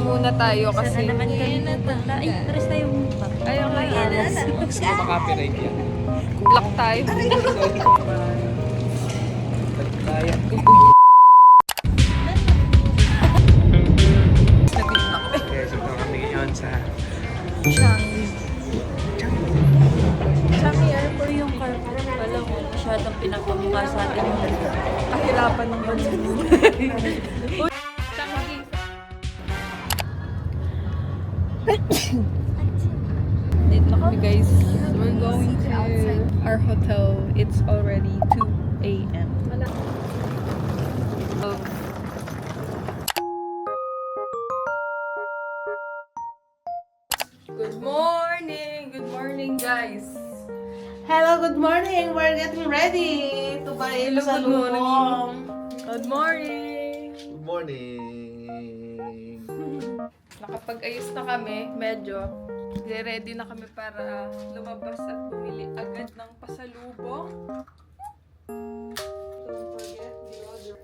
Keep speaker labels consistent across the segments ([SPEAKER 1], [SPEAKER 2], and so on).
[SPEAKER 1] Muna tayo kasi
[SPEAKER 2] sana naman kami napunta. Ay, pares tayo muna.
[SPEAKER 1] ayaw nga
[SPEAKER 3] Maka-copyright yan.
[SPEAKER 1] lock tayo.
[SPEAKER 3] Kaya. Kaya siguro kami ngayon sa
[SPEAKER 1] Changi.
[SPEAKER 2] Changi Airport yung car ko. Walang masyadong pinapamukha sa atin.
[SPEAKER 1] Kahirapan ng bansa. Dito na kami guys. We're going to our hotel. It's already 2 a.m. Good morning! Good morning guys!
[SPEAKER 4] Hello, good morning. We're getting ready to buy
[SPEAKER 1] Hello,
[SPEAKER 4] sa
[SPEAKER 1] good morning.
[SPEAKER 4] lubong.
[SPEAKER 1] Good morning!
[SPEAKER 3] Good morning!
[SPEAKER 1] Nakapag-ayos na kami, medyo. Ready na kami para lumabas at bumili agad ng pasalubong. Don't forget the order.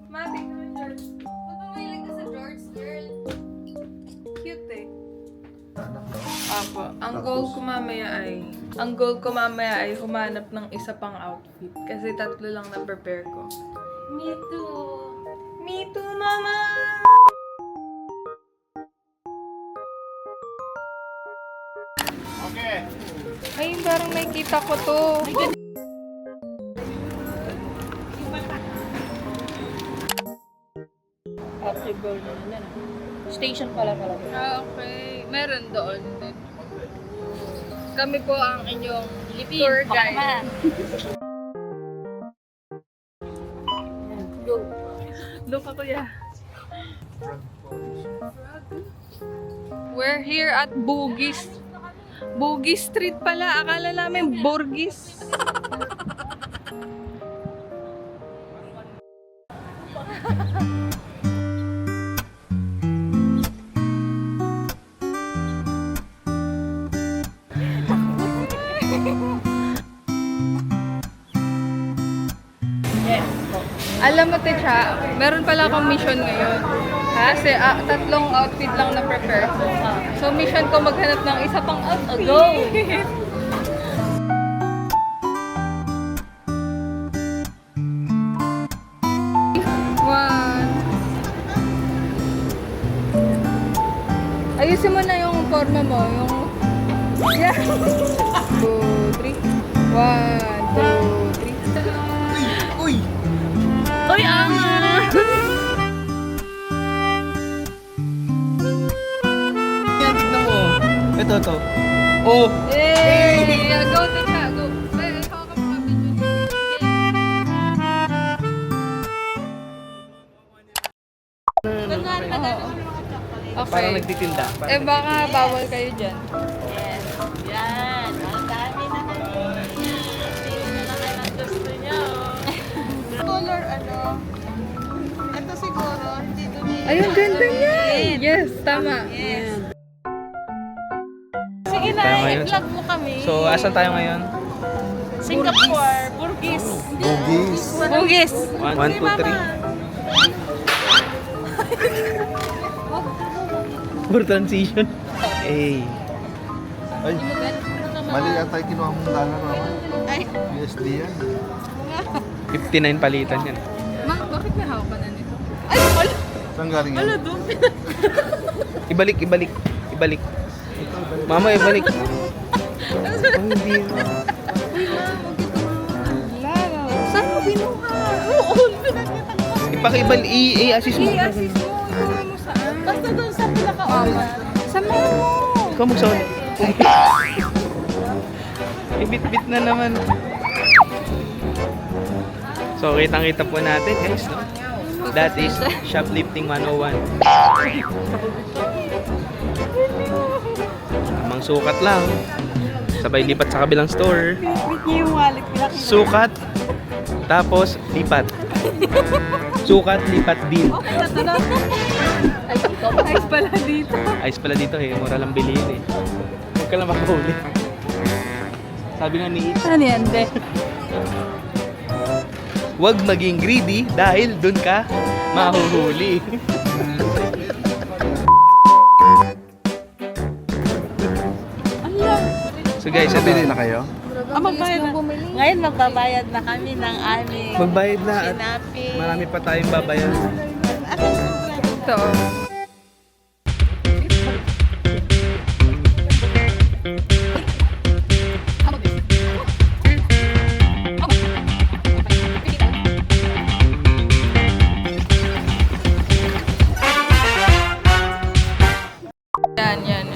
[SPEAKER 1] Matik naman, George. Ba't mahilig ka sa George, girl? Cute eh. Apo, ang goal ko mamaya ay humanap ng isa pang outfit. Kasi 3 lang na prepare ko.
[SPEAKER 2] Me too.
[SPEAKER 1] Me too, mama!
[SPEAKER 3] Okay!
[SPEAKER 1] Ay, parang nakikita ko to.
[SPEAKER 2] Basketball na na. Station pala pala.
[SPEAKER 1] Okay. Meron doon din. Kami po ang inyong tour guide.
[SPEAKER 2] Go.
[SPEAKER 1] Look ako ya. We're here at Bugis. Bugis Street pala. Akala namin Burgis. Alam mo, Techa, meron pala akong mission ngayon. Kasi 3 outfit lang na prepare ko. So, mission ko maghanap ng isa pang outfit.
[SPEAKER 2] Go!
[SPEAKER 1] One. Ayusin mo na yung forma mo. Yung... Yeah. 2, 3. 1, 2, 3.
[SPEAKER 3] Uy!
[SPEAKER 2] Uy, angas!
[SPEAKER 3] Yan, tignan mo. Ito. Oh!
[SPEAKER 1] Hey! Go, Techa. Go. May ikaw ka mga video. Okay.
[SPEAKER 3] Parang nagtitinda.
[SPEAKER 1] Eh baka bawal kayo dyan.
[SPEAKER 2] Yes. Yan. Ang dami na naman. Hindi na lang kayo ng gusto niyo.
[SPEAKER 4] Color, ito siguro, hindi doon
[SPEAKER 1] Ayun, ganda niyan. Yes, tama.
[SPEAKER 2] Sige na,
[SPEAKER 3] Tayo ngayon.
[SPEAKER 2] i-vlog mo kami.
[SPEAKER 3] So, asan tayo ngayon?
[SPEAKER 2] Singapore, Burgis.
[SPEAKER 3] Bugis.
[SPEAKER 2] Burgis.
[SPEAKER 3] 1, 2, 3. For transition. Hey.
[SPEAKER 5] Ay, mali yata yung kinuha mong dollar naman. USD yan.
[SPEAKER 3] 59 palitan yan.
[SPEAKER 1] Ma, bakit may hawak ka na nito?
[SPEAKER 5] Saan galing yan?
[SPEAKER 3] Ibalik. Mama, ibalik. Ang hindi.
[SPEAKER 1] Saan mo binuha?
[SPEAKER 3] Ipakibal, i-assist mo.
[SPEAKER 1] I-assist mo. Inuha mo saan?
[SPEAKER 2] Basta doon sa pinaka-oras.
[SPEAKER 1] Sa mo.
[SPEAKER 3] Ikaw magsawa. Ibit-bit na naman. So, kitang-kita po natin, guys. No? That is shoplifting 101. Tamang sukat lang. Sabay lipat sa kabilang store. Sukat. Tapos lipat. Sukat, lipat, din.
[SPEAKER 1] Ice pala dito.
[SPEAKER 3] Ice pala dito eh. Mura lang bilihin eh. Huwag ka lang makahuli. Sabi nga ni Itch,
[SPEAKER 1] Ano yan, be?
[SPEAKER 3] huwag maging greedy dahil dun ka mahuhuli. So guys,
[SPEAKER 5] Bili na kayo?
[SPEAKER 2] Magbayad na. Ngayon magbabayad na kami ng aming
[SPEAKER 3] magbayad na at
[SPEAKER 2] sinapi.
[SPEAKER 3] marami pa tayong babayan.
[SPEAKER 1] Ito. Yan.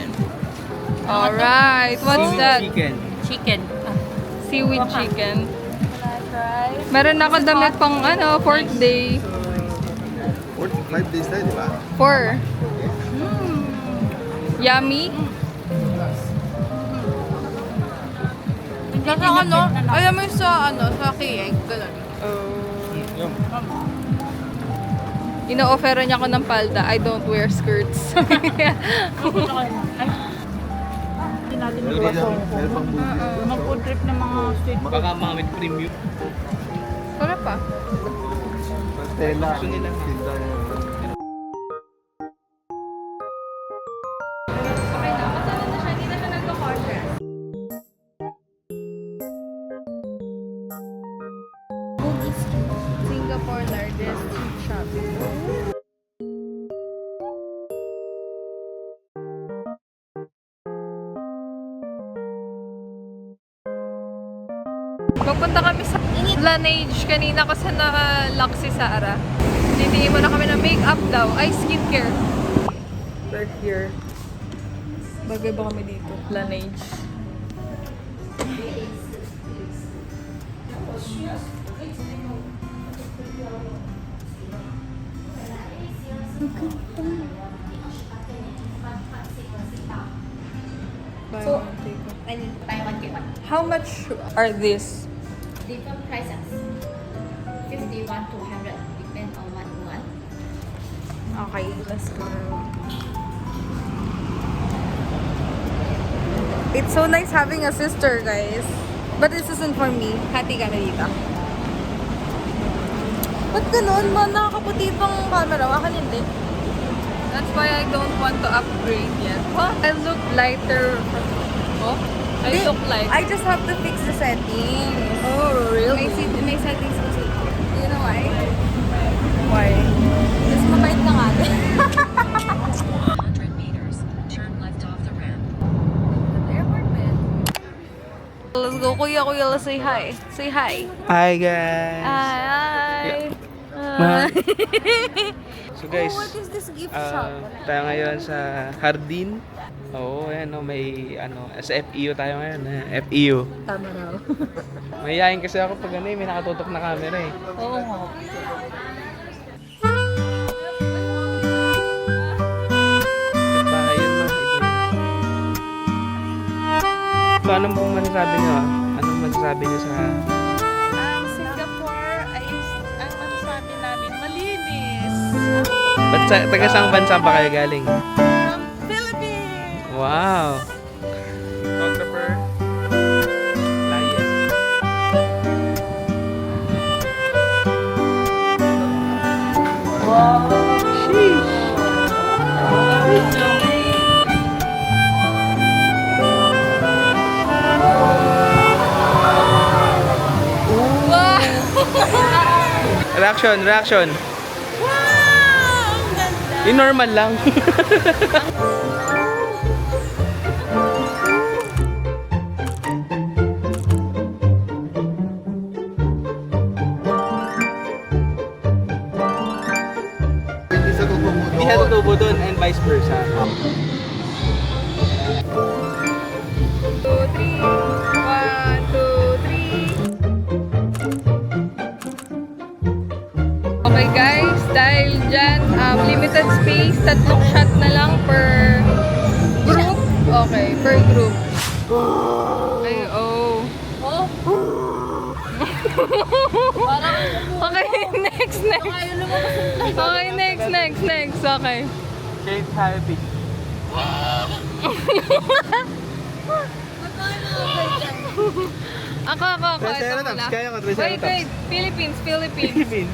[SPEAKER 1] Alright, what's
[SPEAKER 3] Seaweed
[SPEAKER 1] that?
[SPEAKER 3] chicken.
[SPEAKER 2] Chicken.
[SPEAKER 1] Seaweed chicken. Meron ako damit pang 4th day.
[SPEAKER 5] 5 days na, di ba?
[SPEAKER 1] 4. Yummy.
[SPEAKER 2] Saka
[SPEAKER 1] alam mo sa cake, gano'n. Ino-offera niya ako ng palda. I don't wear skirts.
[SPEAKER 5] Meron pang movie.
[SPEAKER 2] mag-food trip ng mga street.
[SPEAKER 3] Baka mga with premium.
[SPEAKER 1] Wala pa.
[SPEAKER 5] Stella.
[SPEAKER 3] Gusto nila.
[SPEAKER 5] Tinda yan.
[SPEAKER 1] Singapore largest street shop. Papunta kami sa Laneige kanina kasi naka-lock si Sarah. Titingin mo na kami ng makeup daw. Ay, skincare. We're here. Bagay ba kami dito? Laneige. So,
[SPEAKER 6] I need to buy one get one.
[SPEAKER 1] how much are these?
[SPEAKER 6] Different prices. 51 to 100 depend on what you want.
[SPEAKER 1] Okay, let's go. It's so nice having a sister, guys. But this isn't for me. Hati ka na dito. Ba't ganun? Nakakaputi itong camera. Akin hindi. That's why I don't want to upgrade yet. Huh? I look lighter. Oh? I look light. I just have to fix the settings. Oh, really?
[SPEAKER 6] May settings kasi.
[SPEAKER 1] You know why? Why? Just mabait ka nga.
[SPEAKER 7] 100 meters. Turn left off the ramp.
[SPEAKER 1] Let's go, kuya. Let's say hi. Say hi.
[SPEAKER 3] Hi guys!
[SPEAKER 1] Hi.
[SPEAKER 3] So guys,
[SPEAKER 1] what is this gift shop?
[SPEAKER 3] tayo ngayon sa Hardin. Oo, ayan o, may sa FEU tayo ngayon. FEU.
[SPEAKER 1] Tama raw.
[SPEAKER 3] Mahihayin kasi ako pag may nakatutok na camera eh.
[SPEAKER 2] Oo nga.
[SPEAKER 3] Sa bahay yun mga kaibigan. So, anong pong masasabi nyo? Anong masasabi nyo sa...
[SPEAKER 2] Ang Singapore ay ang masasabi namin malinis.
[SPEAKER 3] Taga saang bansa ba kayo galing?
[SPEAKER 2] From Philippines.
[SPEAKER 3] Wow! Photographer. Lion.
[SPEAKER 2] Wow.
[SPEAKER 3] Reaction.
[SPEAKER 2] Wow! Ang ganda.
[SPEAKER 3] Yung normal lang.
[SPEAKER 5] Hindi sa tutubo
[SPEAKER 3] Hindi siya tutubo doon and vice versa.
[SPEAKER 1] 2, 3. 1, 2, 3. Okay guys, dahil dyan, limited space, 3 shot na lang per group. Okay, per group. Ay, oh. Okay, next. Okay, next. Okay.
[SPEAKER 3] Kate happy.
[SPEAKER 1] Ako. Ito muna.
[SPEAKER 3] Kaya ko, Triceratops.
[SPEAKER 1] Wait. Philippines.
[SPEAKER 3] Philippines.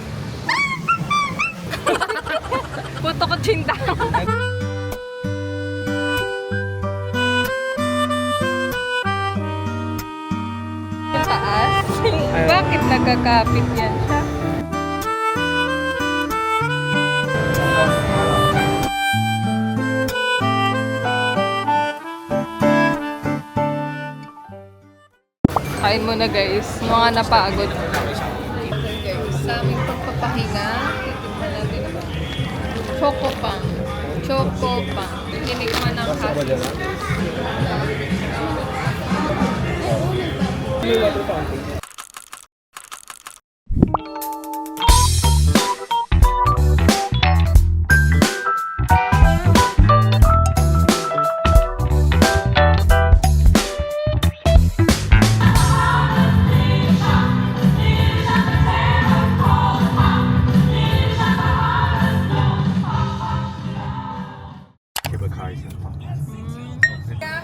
[SPEAKER 1] Puto ko chinta. Taas? Bakit nagkakapit yan siya? Kain mo na guys, mga napagod. Guys, sa aming pagpapahinga, titignan natin ako. Choco pang. Tinikman ng hasis.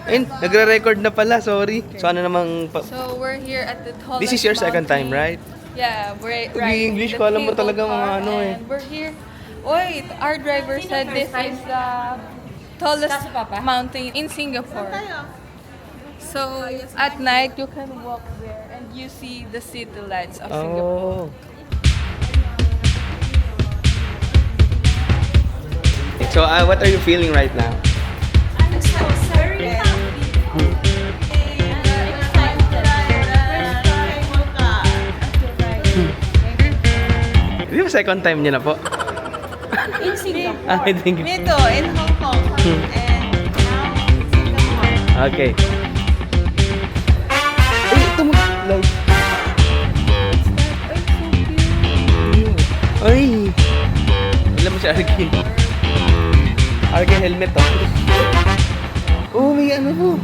[SPEAKER 3] And nagre-record na pala, sorry. So ano namang
[SPEAKER 1] So, we're here at the tallest
[SPEAKER 3] This is your second time,
[SPEAKER 1] mountain.
[SPEAKER 3] right?
[SPEAKER 1] Yeah, we're
[SPEAKER 3] English
[SPEAKER 1] the
[SPEAKER 3] ko, alam mo
[SPEAKER 1] cable
[SPEAKER 3] talaga mga
[SPEAKER 1] car,
[SPEAKER 3] ano eh.
[SPEAKER 1] and we're here. Wait, our driver said this is the tallest mountain in Singapore. So, at night, you can walk there and you see the city lights of Singapore.
[SPEAKER 3] Oh. So, what are you feeling right now? Di ba second time niya na po?
[SPEAKER 2] In Singapore.
[SPEAKER 3] I think.
[SPEAKER 2] Dito, in Hong Kong. And now in Singapore.
[SPEAKER 3] Okay. Ay, ito mo. Light. Ay! Alam mo si Arkin. Arkin helmet to. Oh, may ano po.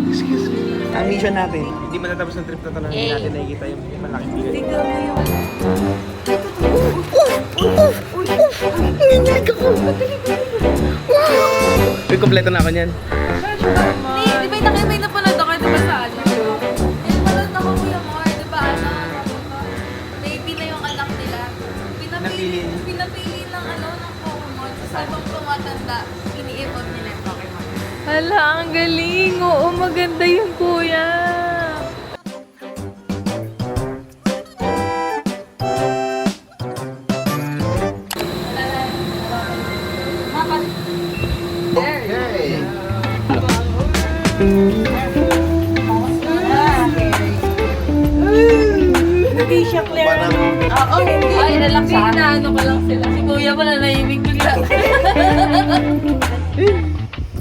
[SPEAKER 3] Excuse me. Ang mission natin. Hindi matatapos ng trip na ito na hindi natin nakikita yung malaking bigat.
[SPEAKER 2] Tingnan mo yung...
[SPEAKER 3] Uy, kompleto na ako niyan.
[SPEAKER 1] Di ba may napanood ako, di ba sa ano? Yung napanood ako Kuya Mar, di ba baby na yung anak nila. Pinapili ng ng Pokemon. Sa sabang tumatanda, ini-evolve nila yung Pokemon. Hala, ang galing. Oo, maganda yung kuya.
[SPEAKER 5] Okay.
[SPEAKER 2] Hindi siya clear. Oo, hindi.
[SPEAKER 1] Ay, relax na. Ano ko lang sila. Si kuya pala nahimig bigla.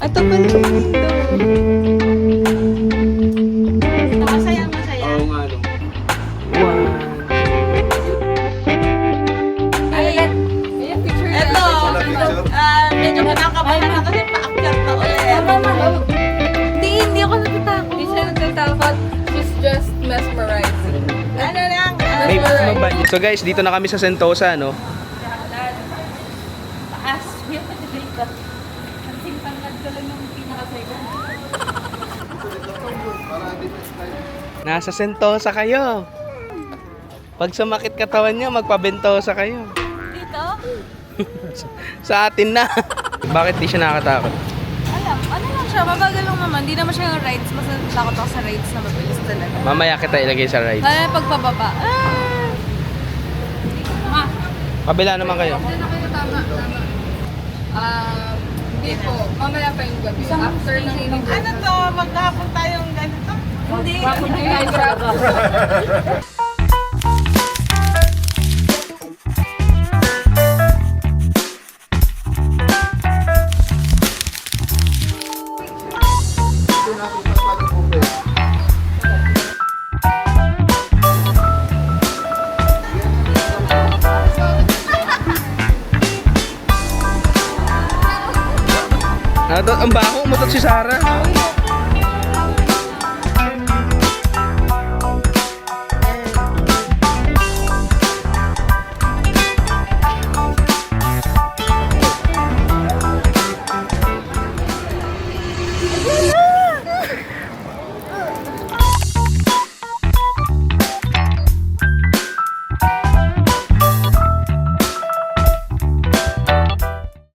[SPEAKER 1] Ito pala yung mundo.
[SPEAKER 2] Masaya.
[SPEAKER 3] Oo nga, no. Wow.
[SPEAKER 1] Ayan, picture na.
[SPEAKER 2] Ito,
[SPEAKER 5] picture?
[SPEAKER 2] medyo kinakabahan na kasi paakyat na ulit.
[SPEAKER 1] Hindi ako natatakot. Hindi siya natatakot. She's just mesmerizing.
[SPEAKER 2] Ano lang,
[SPEAKER 3] So guys, dito na kami sa Sentosa, no?
[SPEAKER 2] taas. Yung dito. Kasing tangad ko lang yung pinaka-second.
[SPEAKER 3] Nasa Sentosa kayo. Pag sumakit katawan niya, magpabentosa kayo.
[SPEAKER 2] Dito?
[SPEAKER 3] Sa atin na. Bakit di siya nakakatakot?
[SPEAKER 1] Ano lang siya, mabagal lang naman. Hindi naman siya yung rides. Mas natakot ako sa rides na mabilis talaga.
[SPEAKER 3] Mamaya kita ilagay sa ride.
[SPEAKER 1] Lalo na pagpababa.
[SPEAKER 3] Kabila naman kayo.
[SPEAKER 1] Diyan na kayo, tama. Hindi po. Mamaya pa yung gabi. After ng inig.
[SPEAKER 2] Ano to? Maghapon tayong ganito? Hindi.
[SPEAKER 3] Ang baho, umutot si Sarah.